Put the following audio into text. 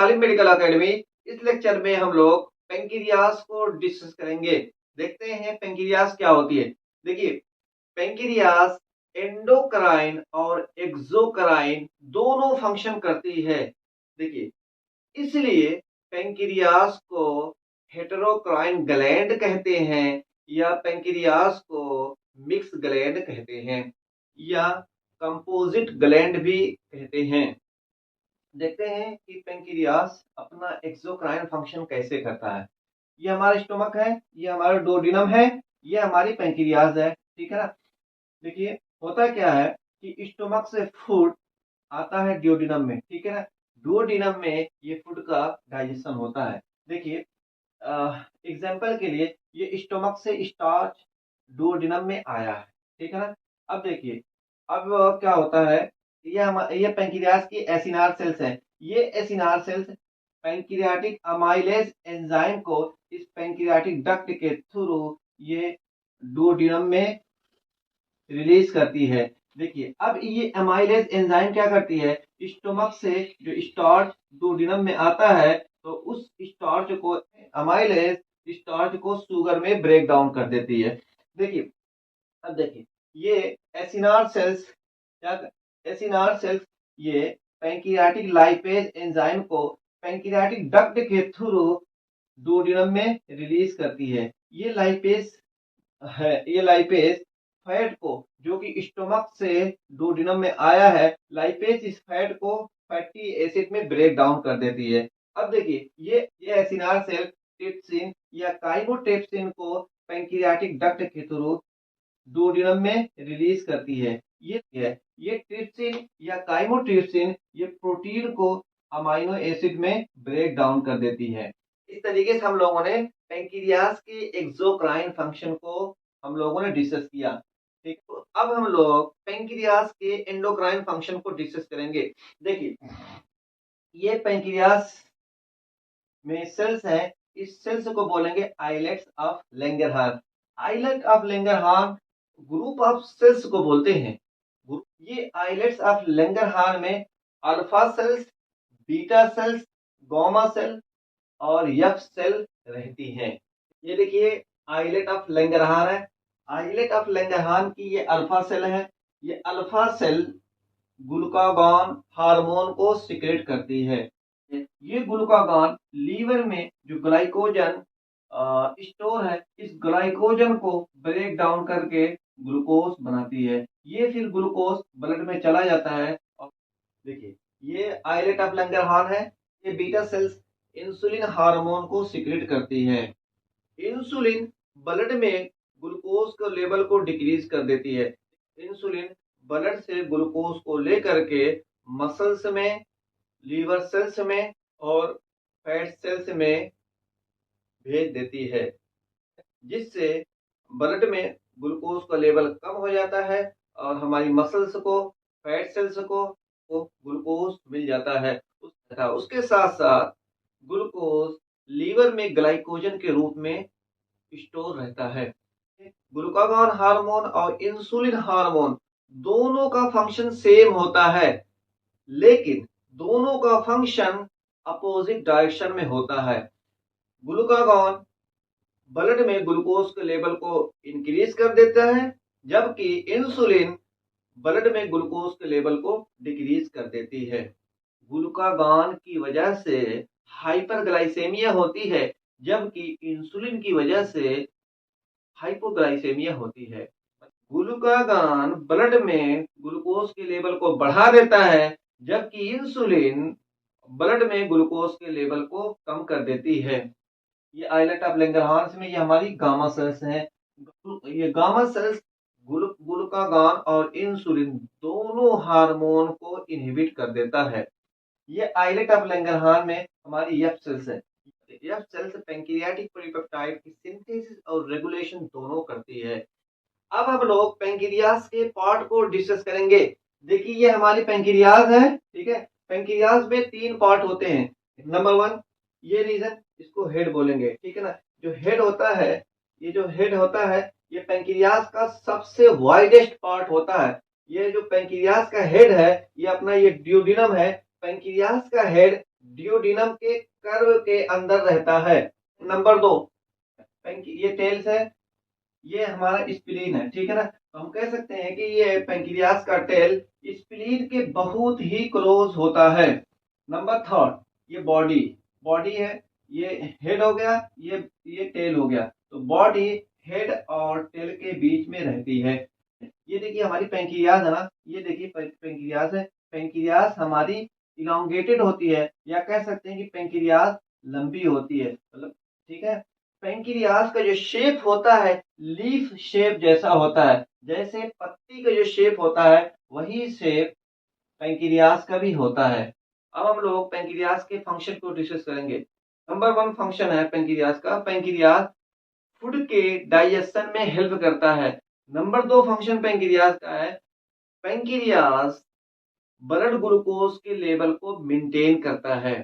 तालीम medical academy. इस lecture में हम लोग पेंक्रियास को डिस्कस करेंगे। देखते हैं पेंक्रियास क्या होती है। देखिए, पेंक्रियास एंडोक्राइन और एक्सोक्राइन दोनों फंक्शन करती है। देखिए, इसलिए पेंक्रियास को हेटेरोक्राइन ग्लैंड कहते हैं या पेंक्रियास को मिक्स ग्लैंड कहते हैं या कंपोजिट ग्लैंड भी कहते हैं। देखते हैं कि पेंक्रियास अपना एक्सोक्राइन फंक्शन कैसे करता है। ये हमारा स्टोमक है, ये हमारा डोडिनम है, ये हमारी पेंक्रियास है। ठीक है ना। देखिए, होता क्या है कि स्टोमक से फूड आता है डियोडिनम में। ठीक है ना। डुओडिनम में ये फूड का डाइजेशन होता है। देखिए, एग्जाम्पल के लिए ये स्टोमक से स्टार्च डुओडिनम में आया है। ठीक है ना। अब देखिए, अब क्या होता है, ये पेंक्रियास की एसिनार सेल्स हैं। ये acinar cells pancreatic amylase enzyme को इस पैंक्रियाटिक डक्ट के थ्रू ये डुओडिनम में रिलीज करती है। देखिए, अब ये अमाइलेज एंजाइम क्या करती है, स्टोमक से जो स्टार्च डुओडिनम में आता है तो उस स्टार्च को अमाइलेज स्टार्च को शुगर में ब्रेक डाउन कर देती है। देखिए, अब देखिए, ये एसिनार सेल्स क्या, एसिनार सेल्स ये पैंक्रियाटिक लाइपेज एंजाइम को पैंक्रियाटिक डक्ट के थ्रू डुओडिनम में रिलीज करती है। ये लाइपेज फैट को, जो कि स्टोमक से डुओडिनम में आया है, लाइपेज इस फैट को फैटी एसिड में ब्रेक डाउन कर देती है। अब देखिए, ये एसिनार सेल ट्रिप्सिन या काइमोट्रिप्सिन को पैंक्रियाटिक डक्ट के थ्रू डुओडिनम में रिलीज करती है। ये ट्रिप्सिन या काइमोट्रिप्सिन ये प्रोटीन को अमाइनो एसिड में ब्रेक डाउन कर देती है। इस तरीके से हम लोगों ने पेंक्रियास के एक्सोक्राइन फंक्शन को हम लोगों ने डिस्कस किया। ठीक, तो अब हम लोग पेंक्रियास के एंडोक्राइन फंक्शन को डिस्कस करेंगे। देखिए, ये पेंक्रियास में सेल्स हैं, इस सेल्स को बोलेंगे islets of Langerhans. Islet of Langerhans group of cells को बोलते हैं। ये आइलेट्स ऑफ लैंगरहान में alpha cells, beta cells, gamma cell और यफ सेल रहती हैं। ये देखिए, आइलेट ऑफ लैंगरहान है। आइलेट ऑफ लैंगरहान की ये अल्फा सेल है। ये अल्फा सेल ग्लूकागॉन हार्मोन को सिक्रेट करती है। ये ग्लूकागॉन लीवर में जो ग्लाइकोजन स्टोर है, इस ग्लाइकोजन को ब्रेक डाउन करके ग्लूकोज बनाती है। ये फिर ग्लूकोज ब्लड में चला जाता है। और देखिए, ये आइलेट ऑफ लैंगरहान है। ये बीटा सेल्स इंसुलिन हार्मोन को सिक्रेट करती है। इंसुलिन ब्लड में ग्लूकोज के लेवल को डिक्रीज कर देती है। इंसुलिन ब्लड से ग्लूकोज को लेकर के मसल्स में, लीवर सेल्स में और फैट सेल्स में भेज देती है, जिससे ब्लड में ग्लूकोज का लेवल कम हो जाता है और हमारी मसल्स को, फैट सेल्स को ग्लूकोज मिल जाता है। उसके साथ साथ ग्लूकोज लीवर में ग्लाइकोजन के रूप में स्टोर रहता है। ग्लूकागॉन हार्मोन और इंसुलिन हार्मोन दोनों का फंक्शन सेम होता है, लेकिन दोनों का फंक्शन अपोजिट डायरेक्शन में होता है। ग्लूकागॉन ब्लड में ग्लूकोज के लेवल को इंक्रीज कर देता है, जबकि इंसुलिन ब्लड में ग्लूकोज के लेवल को डिक्रीज कर देती है। ग्लूकागॉन की वजह से हाइपरग्लाइसेमिया होती है, जबकि इंसुलिन की वजह से हाइपोग्लाइसेमिया होती है। ग्लूकागॉन ब्लड में ग्लूकोज के लेवल को बढ़ा देता है, जबकि इंसुलिन ब्लड में ग्लूकोज के लेवल को कम कर देती है। ये आइलेट ऑफ लैंगरहान्स में ये हमारी गामा सेल्स हैं। ये गामा सेल्स ग्लूकागॉन और इंसुलिन दोनों हार्मोन को इनहिबिट कर देता है। ये आइलेट ऑफ लैंगरहान में हमारी एफ सेल्स है। एफ सेल्स पैंक्रियाटिक पॉलीपेप्टाइड की सिंथेसिस और रेगुलेशन दोनों करती है। अब हम लोग पैंक्रियास के पार्ट को डिस्कस करेंगे। देखिए, ये हमारी पैंक्रियास है। ठीक है, पैंक्रियास में 3 पार्ट होते हैं। नंबर 1, ये रीजन, इसको हेड बोलेंगे। ठीक है ना। जो हेड होता है, ये जो हेड होता है, ये पैंक्रियास का सबसे वाइडेस्ट पार्ट होता है। ये जो पैंक्रियास का हेड है, ये अपना ये ड्यूडिनम है। पैंक्रियास का हेड डियोडिनम के कर्व के अंदर रहता है। नंबर 2, ये टेल्स है, ये हमारा स्प्लीन है, ठीक है ना। तो हम कह सकते हैं कि ये पेंक्रियास का टेल स्प्लीन के बहुत ही क्लोज होता है। नंबर 3, ये बॉडी बॉडी है, ये हेड हो गया, ये टेल हो गया। तो बॉडी हेड और टेल के बीच में रहती है। ये देखिए हमारी पेंक्रियास है ना, ये देखिए पेंक्रियास है। पेंक्रियास हमारी इलोंगेटेड होती है, या कह सकते हैं कि पेंक्रियास लंबी होती है, मतलब ठीक है। पेंक्रियास का जो शेप होता है लीफ शेप जैसा होता है, जैसे पत्ती का जो शेप होता है वही शेप पेंक्रियास का भी होता है। अब हम लोग पेंक्रियास के फंक्शन को डिस्कस करेंगे। नंबर 1 फंक्शन है पेंक्रियास का, पेंक्रियास फूड के डाइजेशन में हेल्प करता है। नंबर 2 फंक्शन पेंक्रियास का है, पेंक्रियास ब्लड ग्लूकोज के लेवल को मेंटेन करता है।